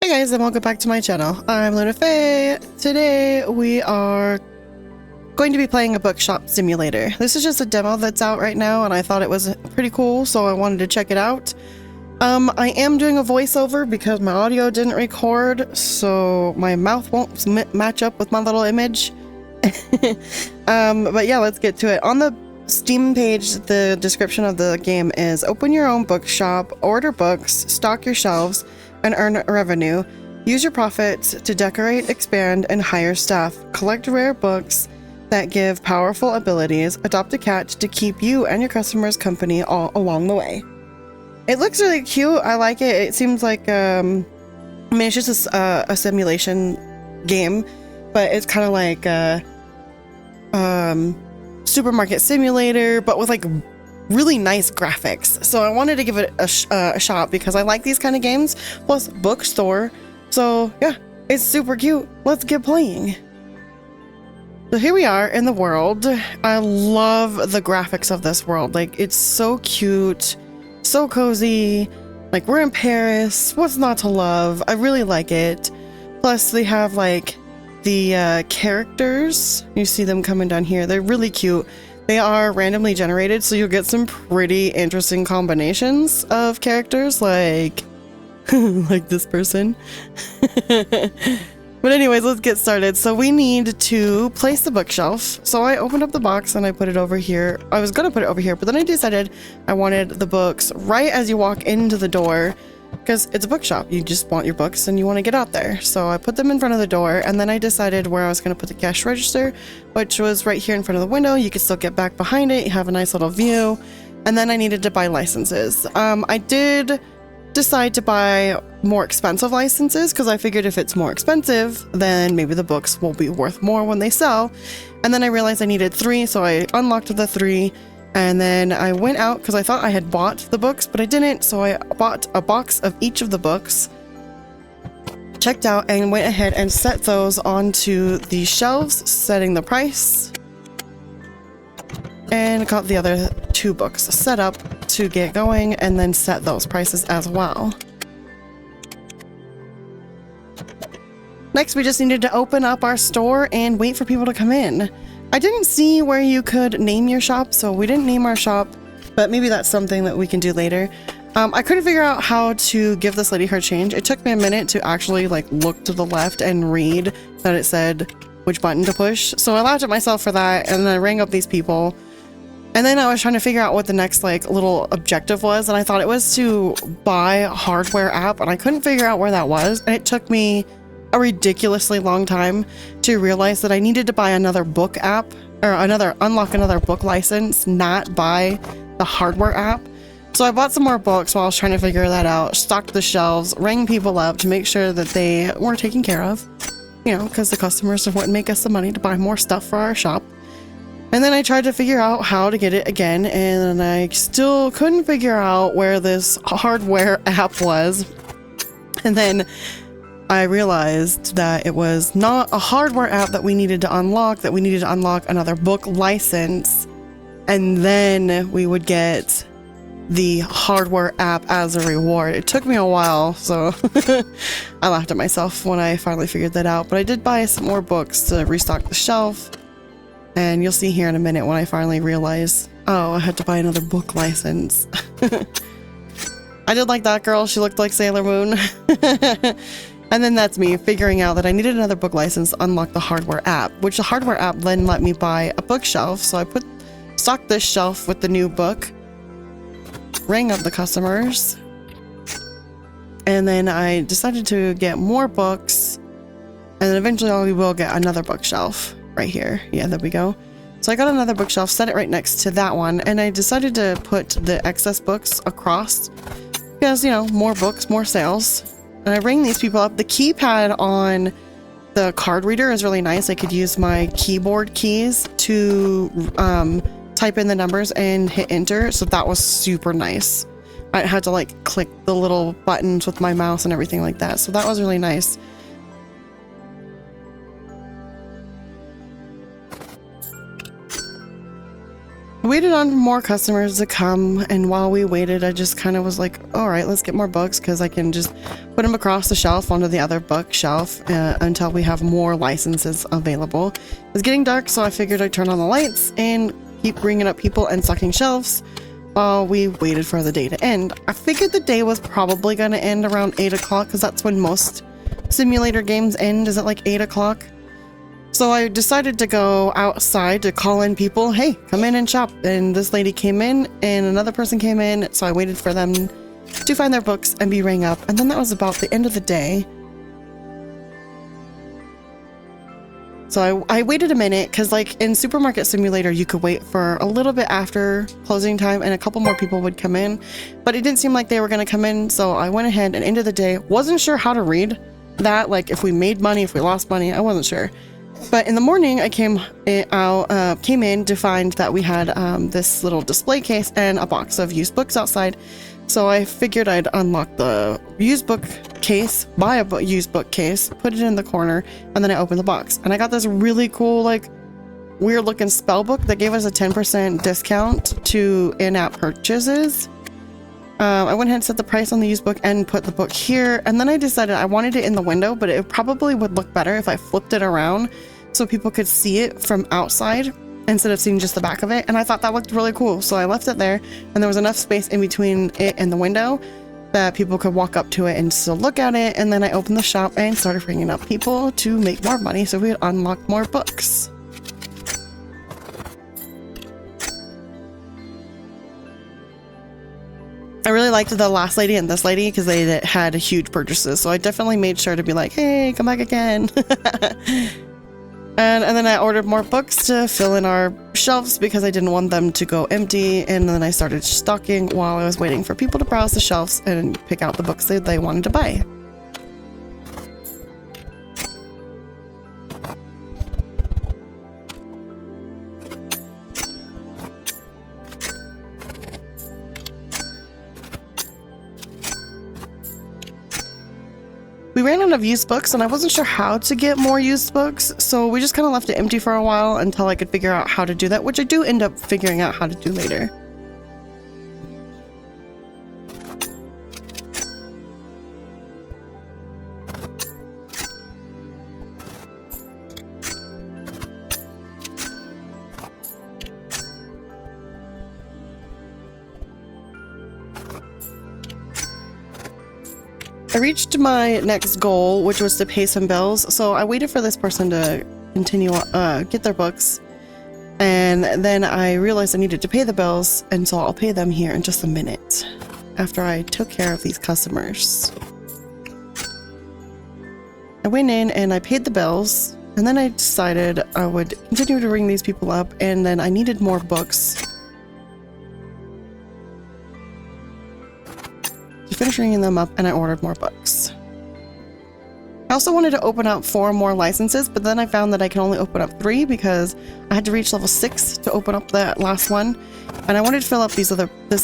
Hey guys, and welcome back to my channel. I'm Luna Faye. Today we are going to be playing a bookshop simulator. This is just a demo that's out right now and I thought it was pretty cool, so I wanted to check it out. I am doing a voiceover because my audio didn't record, so my mouth won't match up with my little image. But yeah, let's get to it. On the Steam page, the description of the game is: open your own bookshop, order books, stock your shelves, and earn revenue. Use your profits to decorate, expand, and hire staff. Collect rare books that give powerful abilities. Adopt a cat to keep you and your customers company all along the way. It looks really cute. I like it. It seems like, I mean, it's just a simulation game, but it's kind of like a supermarket simulator, but with like really nice graphics. So I wanted to give it a shot because I like these kind of games, plus Bookstore. So yeah, it's super cute. Let's get playing. So here we are in the world. I love the graphics of this world. Like, it's so cute, so cozy. Like, we're in Paris. What's not to love? I really like it. Plus they have like the characters. You see them coming down here. They're really cute. They are randomly generated, so you'll get some pretty interesting combinations of characters, like like this person. But anyways, let's get started. So we need to place the bookshelf. So I opened up the box and I put it over here. I was gonna put it over here, but then I decided I wanted the books right as you walk into the door, because it's a bookshop. You just want your books and you want to get out there. So I put them in front of the door, and then I decided where I was going to put the cash register, which was right here in front of the window. You could still get back behind it. You have a nice little view. And then I needed to buy licenses. I did decide to buy more expensive licenses because I figured if it's more expensive, then maybe the books will be worth more when they sell. And then I realized I needed 3, so I unlocked the 3. And then I went out because I thought I had bought the books, but I didn't. So I bought a box of each of the books, checked out, and went ahead and set those onto the shelves, setting the price. And got the other 2 books set up to get going, and then set those prices as well. Next, we just needed to open up our store and wait for people to come in. I didn't see where you could name your shop, so we didn't name our shop, but maybe that's something that we can do later. I couldn't figure out how to give this lady her change. It took me a minute to actually like look to the left and read that it said which button to push. So I laughed at myself for that, and then I rang up these people. And then I was trying to figure out what the next like little objective was, and I thought it was to buy a hardware app, and I couldn't figure out where that was. And it took me a ridiculously long time to realize that I needed to buy another book app, or unlock another book license, not buy the hardware app. So I bought some more books while I was trying to figure that out, stocked the shelves, rang people up to make sure that they were taken care of, you know, because the customers wouldn't make us the money to buy more stuff for our shop. And then I tried to figure out how to get it again, and I still couldn't figure out where this hardware app was. And then I realized that it was not a hardware app that we needed to unlock, that we needed to unlock another book license, and then we would get the hardware app as a reward. It took me a while, so I laughed at myself when I finally figured that out. But I did buy some more books to restock the shelf, and you'll see here in a minute when I finally realize, oh, I had to buy another book license. I did like that girl. She looked like Sailor Moon. And then that's me figuring out that I needed another book license to unlock the hardware app, which the hardware app then let me buy a bookshelf. So I stocked this shelf with the new book, rang up the customers, and then I decided to get more books, and then eventually I will get another bookshelf right here. Yeah, there we go. So I got another bookshelf, set it right next to that one, and I decided to put the excess books across because, you know, more books, more sales. And I rang these people up. The keypad on the card reader is really nice. I could use my keyboard keys to type in the numbers and hit enter. So that was super nice. I had to like click the little buttons with my mouse and everything like that. So that was really nice. waited on more customers to come, and while we waited, I just kind of was like, all right, let's get more books because I can just put them across the shelf onto the other bookshelf until we have more licenses available. It was getting dark, so I figured I'd turn on the lights and keep bringing up people and stocking shelves while we waited for the day to end. I figured the day was probably going to end around 8 o'clock because that's when most simulator games end, is at like 8 o'clock. So I decided to go outside to call in people, hey, come in and shop. And this lady came in and another person came in. So I waited for them to find their books and be rang up. And then that was about the end of the day. So I waited a minute because like in Supermarket Simulator, you could wait for a little bit after closing time and a couple more people would come in. But it didn't seem like they were going to come in. So I went ahead and ended the day. Wasn't sure how to read that. Like if we made money, if we lost money, I wasn't sure. But in the morning, I came in to find that we had this little display case and a box of used books outside. So I figured I'd unlock the used book case, buy a used book case, put it in the corner, and then I opened the box. And I got this really cool, like, weird looking spell book that gave us a 10% discount to in-app purchases. I went ahead and set the price on the used book and put the book here. And then I decided I wanted it in the window, but it probably would look better if I flipped it around so people could see it from outside instead of seeing just the back of it. And I thought that looked really cool. So I left it there and there was enough space in between it and the window that people could walk up to it and still look at it. And then I opened the shop and started bringing up people to make more money so we would unlock more books. I really liked the last lady and this lady because they had huge purchases. So I definitely made sure to be like, hey, come back again. And then I ordered more books to fill in our shelves because I didn't want them to go empty. And then I started stocking while I was waiting for people to browse the shelves and pick out the books that they wanted to buy. We ran out of used books and I wasn't sure how to get more used books, so we just kind of left it empty for a while until I could figure out how to do that, which I do end up figuring out how to do later. I reached my next goal, which was to pay some bills, so I waited for this person to continue get their books, and then I realized I needed to pay the bills, and so I'll pay them here in just a minute after I took care of these customers. I went in and I paid the bills, and then I decided I would continue to ring these people up, and then I needed more books. Finished ringing them up and I ordered more books. I also wanted to open up 4 more licenses, but then I found that I can only open up 3 because I had to reach level 6 to open up that last one, and I wanted to fill up this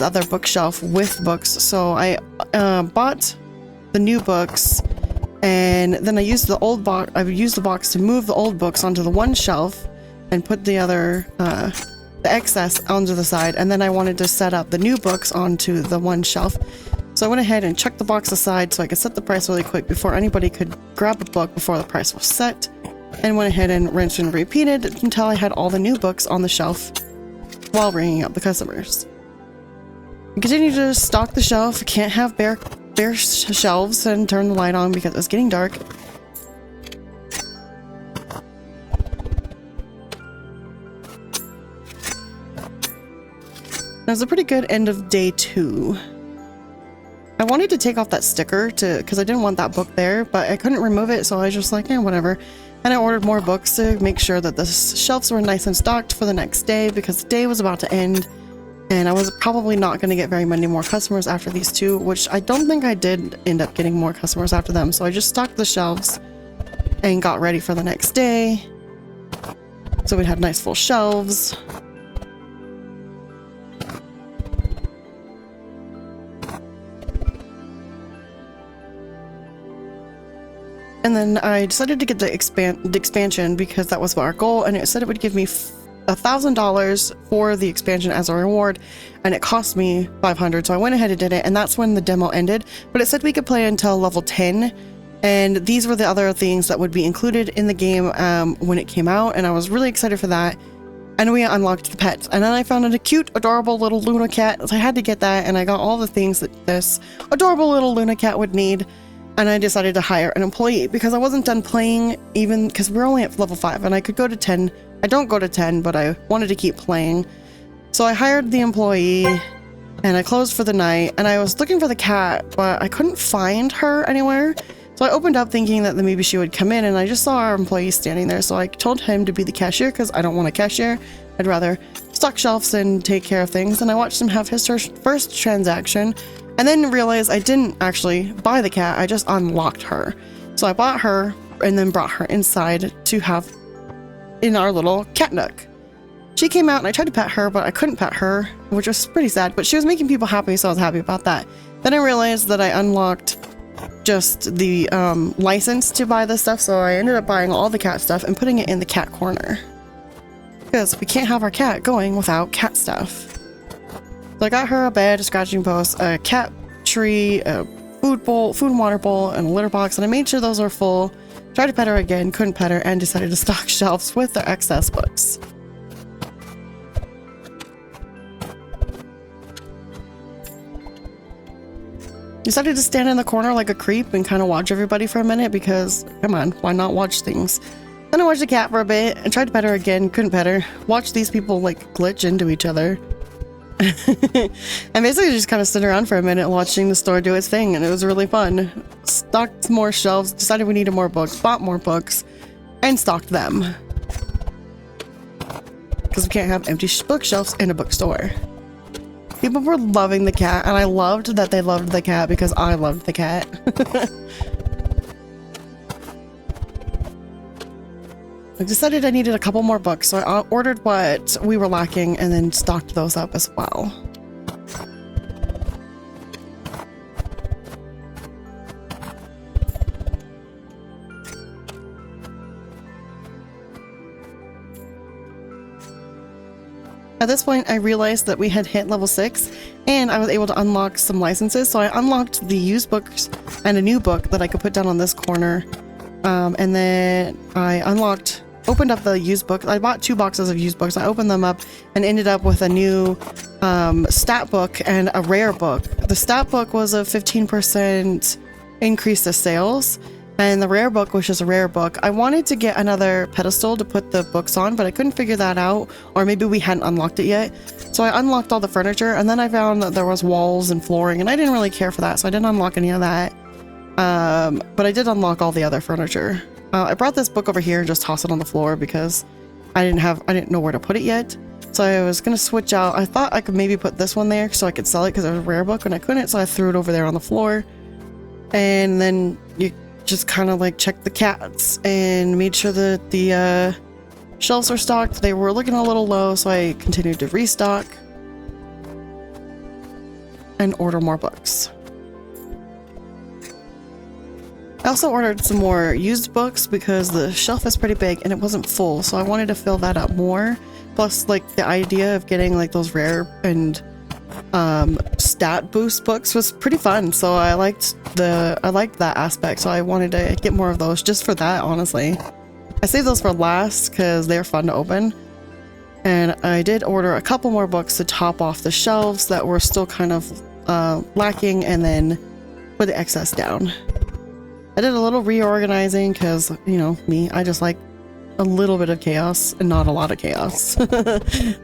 other bookshelf with books. So I bought the new books, and then I used the old box. I used the box to move the old books onto the one shelf and put the other the excess onto the side, and then I wanted to set up the new books onto the one shelf. So I went ahead and chucked the box aside so I could set the price really quick before anybody could grab a book before the price was set, and went ahead and rinsed and repeated until I had all the new books on the shelf while ringing up the customers. I continued to stock the shelf. Can't have bare shelves, and turn the light on because it was getting dark. It was a pretty good end of day 2. I wanted to take off that sticker because I didn't want that book there, but I couldn't remove it, so I was just like, whatever. And I ordered more books to make sure that the shelves were nice and stocked for the next day because the day was about to end, and I was probably not going to get very many more customers after these 2, which I don't think I did end up getting more customers after them. So I just stocked the shelves and got ready for the next day. So we'd have nice full shelves. And then I decided to get the expansion because that was our goal, and it said it would give me $1,000 for the expansion as a reward, and it cost me 500. So I went ahead and did it, and that's when the demo ended. But it said we could play until level 10, and these were the other things that would be included in the game when it came out, and I was really excited for that. And we unlocked the pet, and then I found a cute, adorable little Luna cat, so I had to get that, and I got all the things that this adorable little Luna cat would need. And I decided to hire an employee because I wasn't done playing, even because we're only at level 5 and I could go to 10. I don't go to 10, but I wanted to keep playing. So I hired the employee and I closed for the night, and I was looking for the cat, but I couldn't find her anywhere. So I opened up thinking that maybe she would come in, and I just saw our employee standing there. So I told him to be the cashier because I don't want a cashier. I'd rather stock shelves and take care of things. And I watched him have his first transaction, and then realized I didn't actually buy the cat. I just unlocked her. So I bought her and then brought her inside to have in our little cat nook. She came out and I tried to pet her, but I couldn't pet her, which was pretty sad, but she was making people happy, so I was happy about that. Then I realized that I unlocked just the license to buy this stuff, so I ended up buying all the cat stuff and putting it in the cat corner. Because we can't have our cat going without cat stuff. So I got her a bed, a scratching post, a cat tree, a food and water bowl, and a litter box, and I made sure those were full. Tried to pet her again, couldn't pet her, and decided to stock shelves with the excess books. Decided to stand in the corner like a creep and kind of watch everybody for a minute because, come on, why not watch things? Then I watched the cat for a bit and tried to pet her again, couldn't pet her. Watched these people like glitch into each other. And basically just kind of stood around for a minute watching the store do its thing, and it was really fun. Stocked more shelves, decided we needed more books, bought more books, and stocked them. Because we can't have empty bookshelves in a bookstore. People were loving the cat, and I loved that they loved the cat because I loved the cat. I decided I needed a couple more books, so I ordered what we were lacking and then stocked those up as well. At this point, I realized that we had hit level 6, and I was able to unlock some licenses, so I unlocked the used books and a new book that I could put down on this corner. And then I opened up the used book. I bought 2 boxes of used books. I opened them up and ended up with a new stat book and a rare book. The stat book was a 15% increase to sales, and the rare book was just a rare book. I wanted to get another pedestal to put the books on, but I couldn't figure that out, or maybe we hadn't unlocked it yet. So I unlocked all the furniture, and then I found that there was walls and flooring, and I didn't really care for that, so I didn't unlock any of that. But I did unlock all the other furniture. I brought this book over here and just tossed it on the floor because I didn't know where to put it yet. So I was gonna switch out. I thought I could maybe put this one there so I could sell it because it was a rare book, and I couldn't, so I threw it over there on the floor. And then you just kind of like checked the cats and made sure that the shelves were stocked. They were looking a little low, so I continued to restock and order more books. I also ordered some more used books because the shelf is pretty big and it wasn't full, so I wanted to fill that up more. Plus, like, the idea of getting like those rare and stat boost books was pretty fun, so I liked that aspect, so I wanted to get more of those just for that, honestly. I saved those for last because they're fun to open. And I did order a couple more books to top off the shelves that were still kind of lacking, and then put the excess down. I did a little reorganizing because, you know, me, I just like a little bit of chaos and not a lot of chaos. So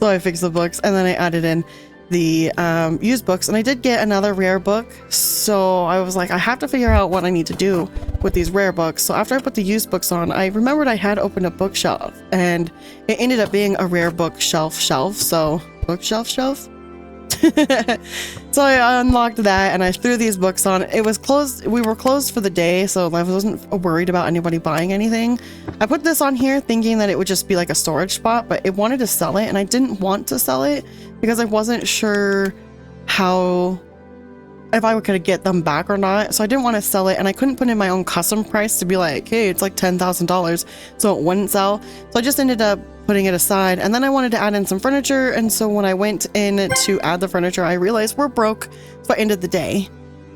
I fixed the books, and then I added in the used books, and I did get another rare book, so I was like, I have to figure out what I need to do with these rare books. So after I put the used books on, I remembered I had opened a bookshelf, and it ended up being a rare bookshelf shelf, so bookshelf shelf. So I unlocked that and I threw these books on. It was closed. We were closed for the day, so I wasn't worried about anybody buying anything. I put this on here thinking that it would just be like a storage spot, but it wanted to sell it, and I didn't want to sell it because I wasn't sure if I could get them back or not. So I didn't want to sell it, and I couldn't put in my own custom price to be like, hey, it's like $10,000, so it wouldn't sell. So I just ended up putting it aside. And then I wanted to add in some furniture. And so when I went in to add the furniture, I realized we're broke. So I ended the day.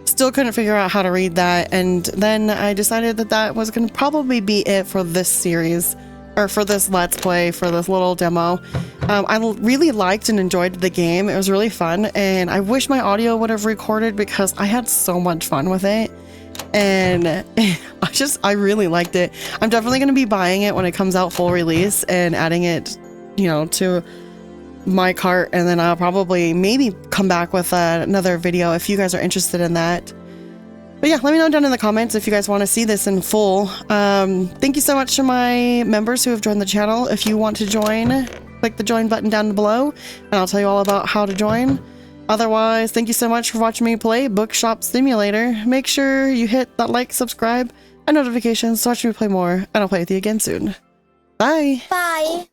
Still couldn't figure out how to read that. And then I decided that that was going to probably be it for this series, or for this Let's Play, for this little demo. I really liked and enjoyed the game. It was really fun. And I wish my audio would have recorded because I had so much fun with it. And I really liked it. I'm definitely going to be buying it when it comes out full release and adding it, you know, to my cart. And then I'll probably maybe come back with another video if you guys are interested in that. But yeah, let me know down in the comments if you guys want to see this in full. Thank you so much to my members who have joined the channel. If you want to join, click the join button down below and I'll tell you all about how to join. Otherwise, thank you so much for watching me play Bookshop Simulator. Make sure you hit that like, subscribe, and notifications to watch me play more, and I'll play with you again soon. Bye! Bye!